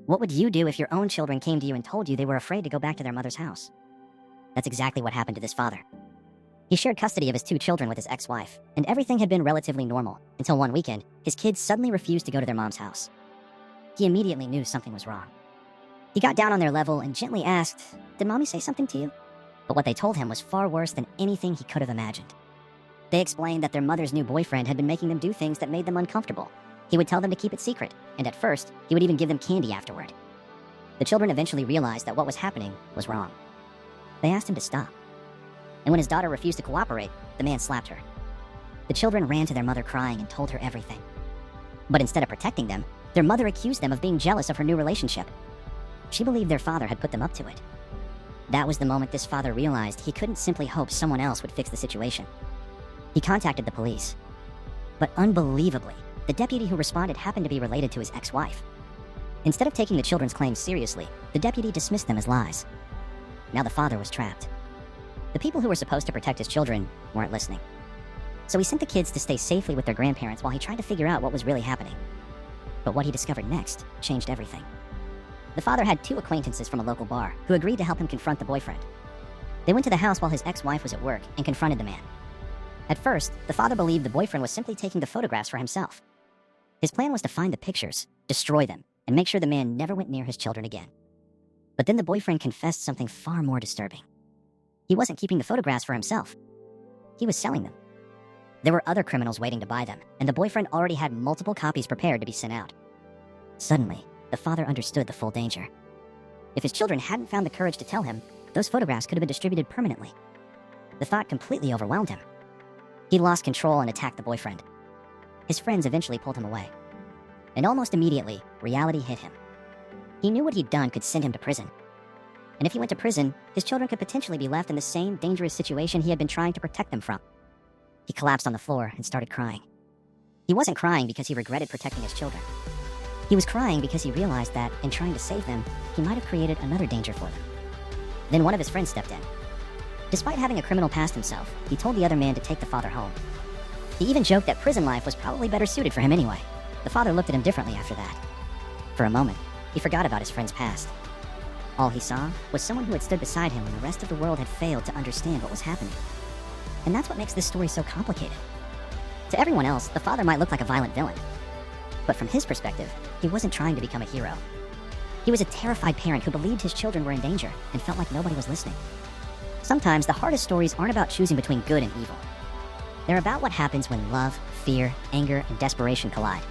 What would you do if your own children came to you and told you they were afraid to go back to their mother's house? That's exactly what happened to this father. He shared custody of his two children with his ex-wife, and everything had been relatively normal until one weekend, his kids suddenly refused to go to their mom's house. He immediately knew something was wrong. He got down on their level and gently asked, "Did mommy say something to you?" But what they told him was far worse than anything he could have imagined. They explained that their mother's new boyfriend had been making them do things that made them uncomfortable. He would tell them to keep it secret, and at first, he would even give them candy afterward. The children eventually realized that what was happening was wrong. They asked him to stop. And when his daughter refused to cooperate, the man slapped her. The children ran to their mother crying and told her everything. But instead of protecting them, their mother accused them of being jealous of her new relationship. She believed their father had put them up to it. That was the moment this father realized he couldn't simply hope someone else would fix the situation. He contacted the police. But unbelievably, the deputy who responded happened to be related to his ex-wife. Instead of taking the children's claims seriously, the deputy dismissed them as lies. Now the father was trapped. The people who were supposed to protect his children weren't listening. So he sent the kids to stay safely with their grandparents while he tried to figure out what was really happening. But what he discovered next changed everything. The father had two acquaintances from a local bar who agreed to help him confront the boyfriend. They went to the house while his ex-wife was at work and confronted the man. At first, the father believed the boyfriend was simply taking the photographs for himself. His plan was to find the pictures, destroy them, and make sure the man never went near his children again. But then the boyfriend confessed something far more disturbing. He wasn't keeping the photographs for himself. He was selling them. There were other criminals waiting to buy them, and the boyfriend already had multiple copies prepared to be sent out. Suddenly, the father understood the full danger. If his children hadn't found the courage to tell him, those photographs could have been distributed permanently. The thought completely overwhelmed him. He lost control and attacked the boyfriend. His friends eventually pulled him away. And almost immediately, reality hit him. He knew what he'd done could send him to prison. And if he went to prison, his children could potentially be left in the same dangerous situation he had been trying to protect them from. He collapsed on the floor and started crying. He wasn't crying because he regretted protecting his children. He was crying because he realized that, in trying to save them, he might have created another danger for them. Then one of his friends stepped in. Despite having a criminal past himself, he told the other man to take the father home. He even joked that prison life was probably better suited for him anyway. The father looked at him differently after that. For a moment, he forgot about his friend's past. All he saw was someone who had stood beside him when the rest of the world had failed to understand what was happening. And that's what makes this story so complicated. To everyone else, the father might look like a violent villain. But from his perspective, he wasn't trying to become a hero. He was a terrified parent who believed his children were in danger and felt like nobody was listening. Sometimes the hardest stories aren't about choosing between good and evil. They're about what happens when love, fear, anger, and desperation collide.